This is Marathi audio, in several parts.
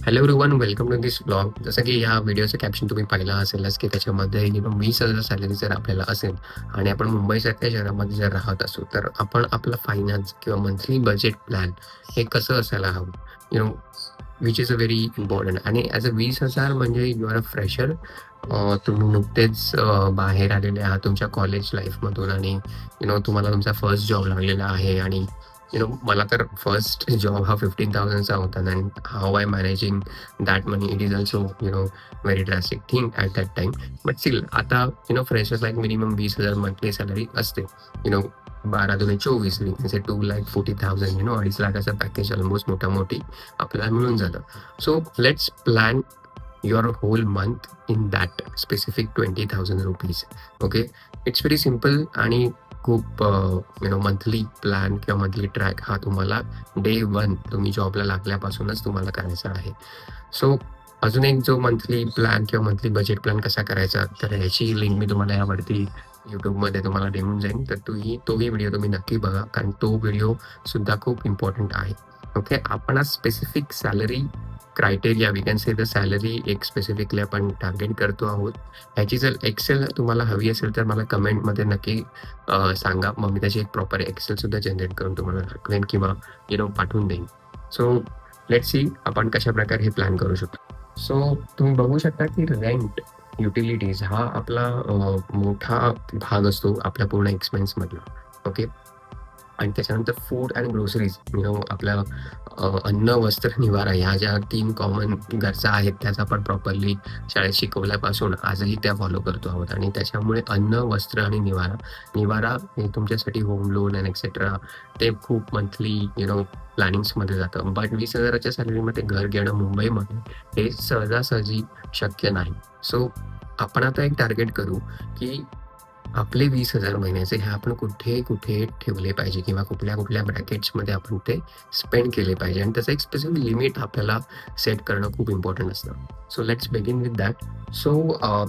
Hello everyone, welcome to this blog. जसं की या व्हिडिओचं कॅप्शन तुम्ही पाहिलं असेलच, की त्याच्यामध्ये 20,000 सॅलरी जर आपल्याला असेल आणि आपण मुंबईसारख्या शहरामध्ये जर राहत असू, तर आपण आपलं फायनान्स किंवा मंथली बजेट प्लॅन हे कसं असायला हवं? You know which is a very important. आणि ॲज अ 20,000 म्हणजे यू आर अ फ्रेशर. तुम्ही नुकतेच बाहेर आलेले आहात तुमच्या कॉलेज लाईफमधून आणि तुम्हाला तुमचा फर्स्ट जॉब लागलेला आहे. आणि मला तर फर्स्ट जॉब हा 15,000चा होता and how I managing that money, it is also very drastic thing at that time. But still आता freshers like minimum 20,000 monthly salary असते. यु नो 12 दुणे 24, वी कॅन से 2,40,000, 2.5 लाखाचं पॅकेज ऑलमोस्ट मोठामोठी आपल्याला मिळून जातं. So let's plan your whole month in that specific 20,000 rupees. Okay, it's very simple आणि खूप मंथली प्लॅन किंवा मंथली ट्रॅक हा तुम्हाला डे वन तुम्ही जॉबला लागल्यापासूनच तुम्हाला करायचा आहे. सो अजून एक जो मंथली प्लॅन किंवा मंथली बजेट प्लॅन कसा करायचा, तर ह्याची लिंक मी तुम्हाला यावरती यूट्यूबमध्ये तुम्हाला देऊन जाईन. तर तोही व्हिडिओ तुम्ही नक्की बघा, कारण तो व्हिडिओ सुद्धा खूप इम्पॉर्टंट आहे. ओके, आपण आज specific salary criteria, we can say the salary एक स्पेसिफिकली आपण टार्गेट करतो आहोत. ह्याची जर एक्सेल तुम्हाला हवी असेल तर मला कमेंटमध्ये नक्की सांगा. मग मी त्याची एक प्रॉपर एक्सेलसुद्धा जनरेट करून तुम्हाला दाखवेन किंवा पाठवून देईन. सो लेट्स सी आपण कशाप्रकारे हे प्लॅन करू शकतो. सो तुम्ही बघू शकता की रेंट, युटिलिटीज हा आपला मोठा भाग असतो आपल्या पूर्ण एक्सपेन्समधला. ओके, आणि त्याच्यानंतर फूड अँड ग्रोसरीज, आपल्या अन्न, वस्त्र, निवारा ह्या ज्या 3 कॉमन गरजा आहेत, त्याचा आपण प्रॉपरली शाळेत शिकवल्यापासून आजही त्या फॉलो करतो आहोत. आणि त्याच्यामुळे अन्न, वस्त्र आणि निवारा हे तुमच्यासाठी होम लोन अँड एक्सेट्रा ते खूप मंथली प्लॅनिंग्समध्ये जातं. बट 20,000च्या सॅलरीमध्ये घर घेणं मुंबईमध्ये हे सहजासहजी शक्य नाही. सो आपण आता एक टार्गेट करू की आपले 20,000 महिन्याचे हे आपण कुठे ठेवले पाहिजे किंवा कुठल्या ब्रॅकेट्समध्ये आपण ते स्पेंड केले पाहिजे, आणि त्याचं एक स्पेसिफिक लिमिट आपल्याला सेट करणं खूप इम्पॉर्टंट असतं. So let's begin with that. So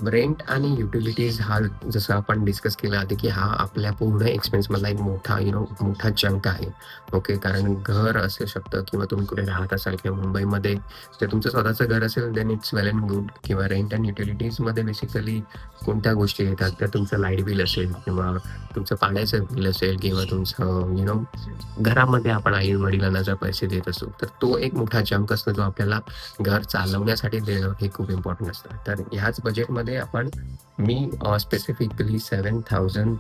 rent आणि युटिलिटीज हा, जसं आपण डिस्कस केलं आधी, की हा आपल्या पूर्ण एक्सपेन्समधला एक मोठा चंक आहे. ओके, कारण घर असू शकतं किंवा तुम्ही कुठे राहत असाल किंवा मुंबईमध्ये जर तुमचं स्वतःचं घर असेल then it's well and good. किंवा रेंट अँड युटिलिटीजमध्ये बेसिकली कोणत्या गोष्टी येतात, तर तुमचं लाईट बिल असेल किंवा तुमचं पाण्याचं बिल असेल किंवा तुमचं घरामध्ये आपण आई वडिलांना जर पैसे देत असू, तर तो एक मोठा चंक असतो जो आपल्याला घर चालवण्यासाठी देणं हे खूप इम्पॉर्टंट असतं. तर ह्याच बजेटमध्ये मी स्पेसिफिकली 7,000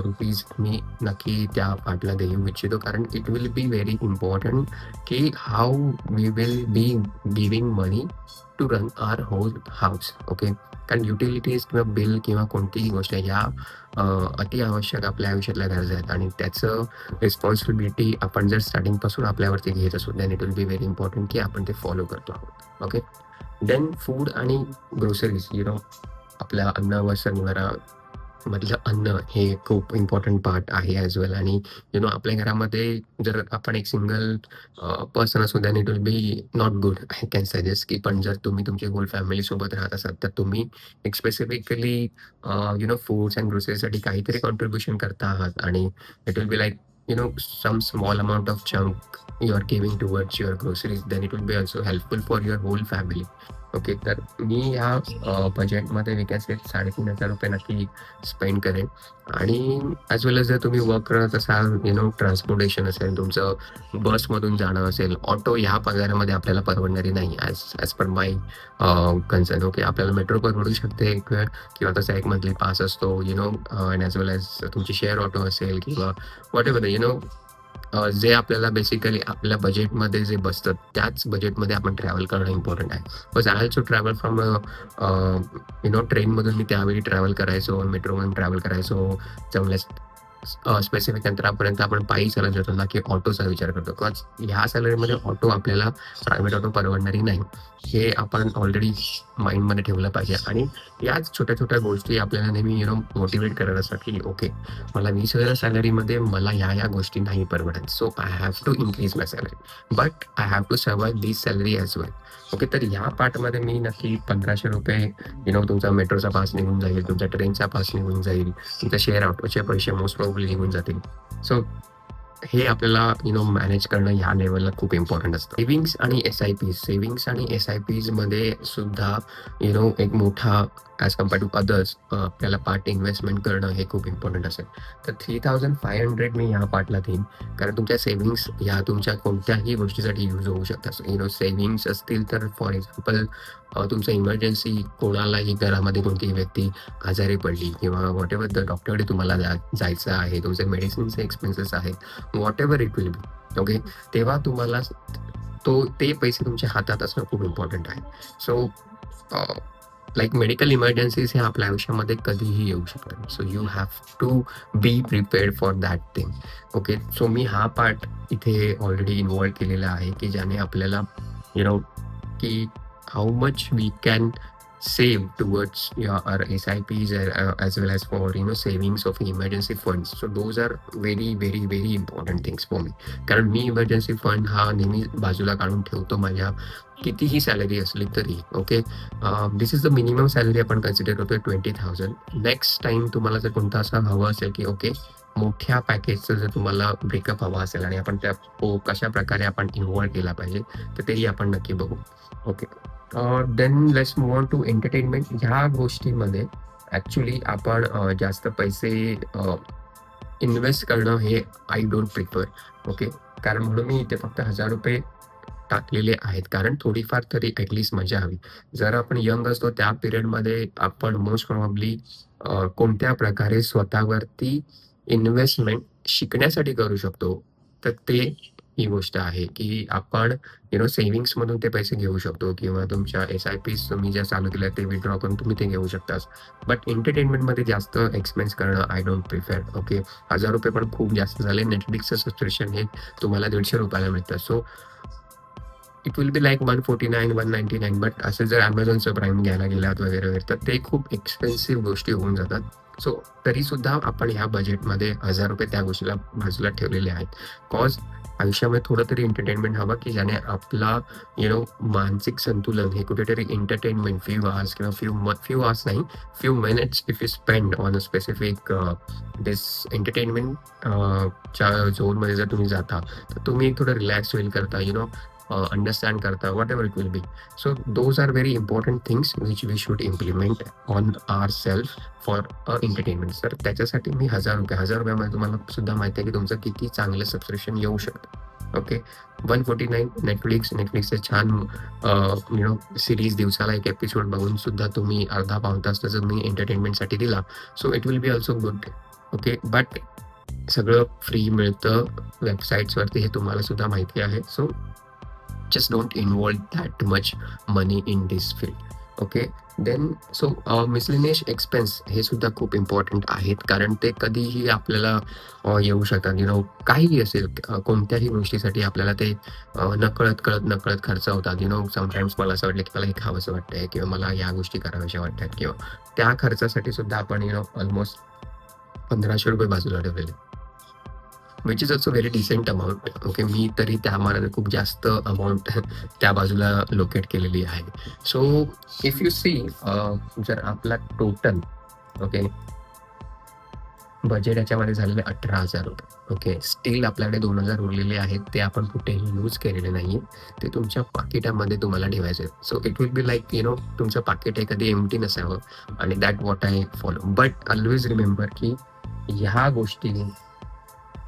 रुपीज मी नक्की त्या पार्टला देऊ इच्छितो, कारण it will be very important की how we will be giving money to run our whole house. Okay, कारण युटिलिटीज किंवा बिल किंवा कोणतीही गोष्ट ह्या अति आवश्यक आपल्या आयुष्यातल्या गरजा आहेत, आणि त्याचं रिस्पॉन्सिबिलिटी आपण जर स्टार्टिंगपासून आपल्यावरती घेत असू, then it will be very important की आपण ते फॉलो करतो आहोत. ओके, देन फूड आणि ग्रोसरीज, आपल्या अन्न, वस्त्र, निवारा मधलं अन्न हे खूप इम्पॉर्टंट पार्ट आहे ॲज वेल. आणि आपल्या घरामध्ये जर आपण एक सिंगल पर्सन असू, then it will be not good. I can suggest की, पण जर तुम्ही तुमची होल फॅमिलीसोबत राहत असाल, तर तुम्ही एक स्पेसिफिकली फूड्स अँड ग्रोसरीसाठी काहीतरी कॉन्ट्रिब्युशन करता आहात, आणि it will be like some small amount of chunk you are giving towards your groceries, then it will be also helpful for your whole family. Okay, तर मी ह्या बजेटमध्ये विकास 3,500 रुपये नक्की स्पेंड करेन. आणि ॲज वेल एज जर तुम्ही वर्क करत असाल, ट्रान्सपोर्टेशन असेल, तुमचं बसमधून जाणं असेल, ऑटो ह्या पगारामध्ये आपल्याला परवडणारी नाही ॲज पर माय कन्सर्न. ओके, आपल्याला मेट्रो परवडू शकते एक वेळ, किंवा तसा एक मंथली पास असतो, अँड ॲज वेल एज तुमची शेअर ऑटो असेल किंवा व्हॉटएव्हर जे आपल्याला बेसिकली आपल्या बजेटमध्ये जे बसतं, त्याच बजेटमध्ये आपण ट्रॅव्हल करणं इम्पॉर्टंट आहे. Because I also travel from ट्रेनमधून मी त्यावेळी ट्रॅव्हल करायचो, मेट्रोमधून ट्रॅव्हल करायचो. चांगल्या स्पेसिफिक अंतरापर्यंत आपण पायी चालत जातो ना, की ऑटोचा विचार करतो. बिकॉज ह्या सॅलरीमध्ये ऑटो आपल्याला प्रायव्हेट ऑटो परवडणारी नाही, हे आपण ऑलरेडी माइंडमध्ये ठेवलं पाहिजे. आणि याच छोट्या गोष्टी आपल्याला नेहमी मोटिवेट करत असतात की ओके, मला 20,000 सॅलरीमध्ये मला ह्या गोष्टी नाही परवडत. So I have to increase my salary, but I have to survive this salary as well. Okay, तर ह्या पार्टमध्ये मी नक्की 1,500 रुपये तुमचा मेट्रोचा पास निघून जाईल, तुमचा ट्रेनचा पास निघून जाईल, तुमच्या शेअर ऑटोचे पैसे मोस्ट प्रॉब्ली निघून जातील. सो हे आपल्याला मॅनेज करणं ह्या लेव्हलला खूप इम्पॉर्टंट असतं. सेव्हिंग्स आणि एस-आय-पीजमध्ये सुद्धा एक मोठा ॲज कम्पेअर टू अदर्स आपल्याला पार्ट इन्व्हेस्टमेंट करणं हे खूप इम्पॉर्टंट असेल. तर 3,500 मी ह्या पार्टला देईन. कारण तुमच्या सेव्हिंग्स ह्या तुमच्या कोणत्याही गोष्टीसाठी यूज होऊ शकतात. सेव्हिंग्स असतील तर फॉर एक्झाम्पल तुमचं इमर्जन्सी, कोणालाही घरामध्ये कोणतीही व्यक्ती आजारी पडली किंवा व्हॉटएव्हर द डॉक्टरकडे तुम्हाला जायचं आहे, तुमचे मेडिसिनचे एक्सपेन्सेस आहेत, whatever it will B. Okay. तेव्हा तुम्हाला ते पैसे तुमच्या हातात असणं खूप इम्पॉर्टंट आहे. सो लाईक मेडिकल इमर्जन्सीज हे आपल्या आयुष्यामध्ये कधीही येऊ शकतात. So you have to be prepared for that thing. Okay. So मी हा पार्ट इथे ऑलरेडी इन्व्हॉल्व केलेला आहे की ज्याने आपल्याला की how much we can save towards your SIPs as well as for savings of emergency funds. So those are very very very important things for me. कारण मी इमर्जन्सी फंड हा नेहमी बाजूला काढून ठेवतो माझ्या कितीही सॅलरी असली तरी. Okay. This is the minimum salary आपण कन्सिडर करतोय 20,000. नेक्स्ट टाइम तुम्हाला जर कोणता असं हवं असेल की ओके मोठ्या पॅकेजचं जर तुम्हाला ब्रेकअप हवा असेल आणि आपण त्या कशा प्रकारे आपण इन्व्हॉल्व केला पाहिजे तर तेही आपण नक्की बघू. Okay. Then let's move on to entertainment. ह्या गोष्टीमध्ये ॲक्च्युली आपण जास्त पैसे इन्व्हेस्ट करणं हे आय डोंट प्रिफर. ओके. कारण म्हणून मी इथे फक्त ₹1000 टाकलेले आहेत. कारण थोडीफार तरी ॲटलीस्ट मजा हवी. जर आपण यंग असतो त्या पिरियडमध्ये आपण मोस्ट प्रोबॅबली कोणत्या प्रकारे स्वतःवरती इन्व्हेस्टमेंट शिकण्यासाठी करू शकतो. तर ही गोष्ट आहे की आपण सेव्हिंग्समधून ते पैसे घेऊ शकतो किंवा तुमच्या एस-आय-पीज तुम्ही ज्या चालू केल्या ते विथड्रॉ करून तुम्ही ते घेऊ शकता. बट एंटरटेनमेंटमध्ये जास्त एक्सपेन्स करणं आय डोंट प्रिफर. ओके. ₹1000 पण खूप जास्त झाले. नेटफ्लिक्सचं सबस्क्रिप्शन हे तुम्हाला ₹150 मिळतं. So it will be like 149, 199. But असं जर Amazonचं प्राईम घ्यायला गेलात वगैरे वगैरे तर ते खूप एक्सपेन्सिव्ह गोष्टी होऊन जातात. सो तरीसुद्धा आपण ह्या बजेटमध्ये ₹1000 त्या गोष्टीला बाजूला ठेवलेले आहेत. कॉज आयुष्यामध्ये थोडं तरी एंटरटेनमेंट हवं की ज्याने आपला मानसिक संतुलन हे कुठेतरी एंटरटेनमेंट फ्यू आवर्स किंवा फ्यू आवर्स नाही, few minutes if you spend on a specific this entertainment च्या झोनमध्ये जर तुम्ही जाता तर तुम्ही थोडं रिलॅक्स फील करता, अंडरस्टँड करता, whatever it will be. So those are very important things which we should implement on our self for entertainment. तर त्याच्यासाठी मी ₹1000 तुम्हाला सुद्धा माहिती आहे की तुमचं किती चांगलं सबस्क्रिप्शन येऊ शकतं. ओके. 149 नेटफ्लिक्सचे छान सिरीज दिवसाला एक एपिसोड बघून सुद्धा तुम्ही अर्धा पाऊण तास जर तुम्ही एंटरटेनमेंटसाठी दिला so it will be also good. Okay. But सगळं फ्री मिळतं वेबसाईट्सवरती हे तुम्हाला सुद्धा माहिती आहे. So just don't involve that much money in this field. Okay. Then so miscellaneous expense हे सुद्धा खूप इम्पॉर्टंट आहेत कारण ते कधीही आपल्याला येऊ शकतात. काहीही असेल कोणत्याही गोष्टीसाठी आपल्याला ते नकळत खर्च होतात. समटाईम्स मला असं वाटलं की मला हे खावंसं वाटतंय किंवा मला या गोष्टी कराव्याशा वाटतात किंवा त्या खर्चासाठी सुद्धा आपण ऑलमोस्ट ₹1500 बाजूला ठेवलेले. Which is also very decent amount. Okay. मी तरी त्या मानाने खूप जास्त अमाऊंट त्या बाजूला लोकेट केलेली आहे. सो इफ यू सी जर आपला टोटल ओके बजेट याच्यामध्ये झालेले ₹18,000. ओके. स्टील आपल्याकडे 2,000 उरलेले आहेत. ते आपण कुठेही यूज केलेले नाही. ते तुमच्या पाकिटामध्ये तुम्हाला ठेवायचे. So it will be like तुमचं पाकिट हे कधी एम्प्टी नसावं आणि that what I follow. But always remember की ह्या गोष्टी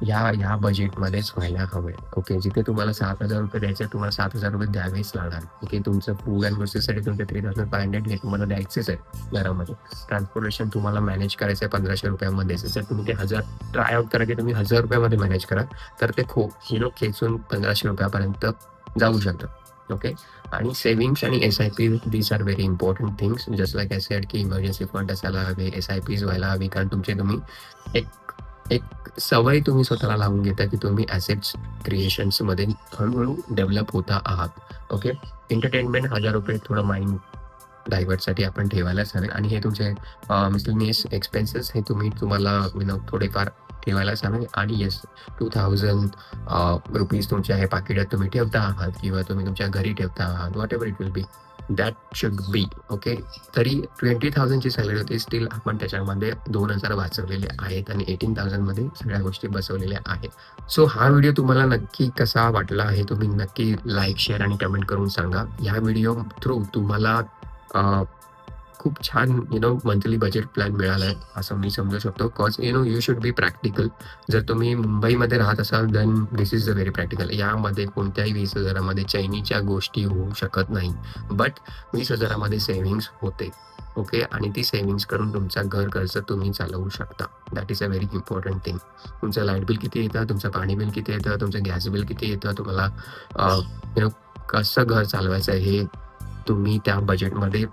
ह्या बजेटमध्येच व्हायला हवे. ओके. जिथे तुम्हाला ₹7,000 द्यायचे तुम्हाला ₹7,000 द्यावेच लागणार. ओके. तुमचं फूड अँड ग्रोसरीसाठी तुमचे 3,500 हे तुम्हाला द्यायचेच आहे घरामध्ये. ट्रान्सपोर्टेशन तुम्हाला मॅनेज करायचं आहे ₹1,500 जर तुम्ही ते ट्राय आउट करा की तुम्ही ₹1,000 मॅनेज करा तर ते खूप खेचून ₹1,500 जाऊ शकतं. ओके. आणि सेव्हिंग्स आणि SIP these are very important things. Just like I said की इमर्जन्सी फंड असायला हवे, एस-आय-पीज व्हायला हवी कारण तुम्ही एक सवय तुम्ही स्वतःला लावून घेता की तुम्ही ॲसेट्स क्रिएशन्समध्ये हळूहळू डेव्हलप होता आहात. ओके. एंटरटेनमेंट ₹1000 थोडं माइंड डायव्हर्टसाठी आपण ठेवायलाच हवे आणि हे तुमचे मिसलेनियस एक्सपेन्सेस हे तुम्हाला थोडेफार ठेवायलाच हवे. आणि येस ₹2,000 तुमच्या हे पाकिटात तुम्ही ठेवता आहात किंवा तुम्ही तुमच्या घरी ठेवता आहात, what ever it will B. That should be okay. तरी 20,000ची सॅलरी होती, स्टील आपण त्याच्यामध्ये 2,000 वाचवलेले आहेत आणि 18,000 मध्ये सगळ्या गोष्टी बसवलेल्या आहेत. सो हा व्हिडिओ तुम्हाला नक्की कसा वाटला आहे तुम्ही नक्की लाईक, शेअर आणि कमेंट करून सांगा. या व्हिडिओ थ्रू तुम्हाला खूप छान मंथली बजेट प्लॅन मिळाला आहे असं मी समजू शकतो. Cause you should be practical. जर तुम्ही मुंबईमध्ये राहत असाल then this is a very practical. यामध्ये कोणत्याही 20,000मध्ये चैनीच्या गोष्टी होऊ शकत नाही. बट 20,000मध्ये सेव्हिंग्स होते ओके. आणि ती सेव्हिंग्स करून तुमचा घर खर्च तुम्ही चालवू शकता. That is a very important thing. तुमचं लाईट बिल किती येतं, तुमचं पाणी बिल किती येतं, तुमचं गॅस बिल किती येतं, तुम्हाला कसं घर चालवायचं हे तुम्ही त्या बजेटमध्ये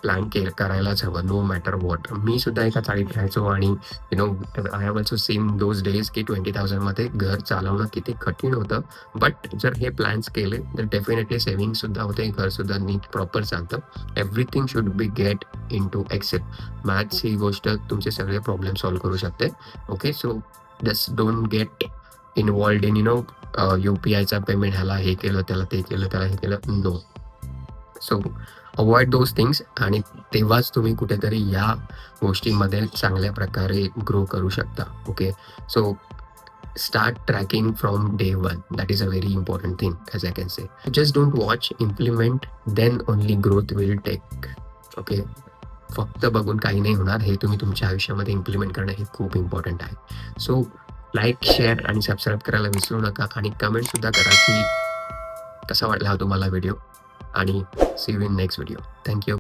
प्लॅन करायलाच हवं नो मॅटर वॉट. मी सुद्धा एका चाळीत राहायचो आणि I have also seen those days की 20,000मध्ये घर चालवणं किती कठीण होतं. बट जर हे प्लॅन्स केले तर डेफिनेटली सेव्हिंग सुद्धा होते, घर सुद्धा नीट प्रॉपर चालतं. Everything should be get in to Excel. Maths ही गोष्ट तुमचे सगळे प्रॉब्लेम सॉल्व्ह करू शकते okay. So just don't get involved in UPIचा पेमेंट, ह्याला हे केलं त्याला ते केलं त्याला हे केलं, no. So avoid those things आणि तेव्हाच तुम्ही कुठेतरी या गोष्टींमध्ये चांगल्या प्रकारे ग्रो करू शकता okay. So start tracking from day 1. That is a very important thing as I can say. Just don't watch, implement, then only growth will take okay. फक्त बघून काही नाही होणार, हे तुम्ही तुमच्या आयुष्यामध्ये इम्प्लिमेंट करणं हे खूप इम्पॉर्टंट आहे. सो लाईक, शेअर आणि सबस्क्राईब करायला विसरू नका आणि कमेंटसुद्धा करा की कसा वाटला हा तुम्हाला व्हिडिओ. आणि see you in next video. Thank you.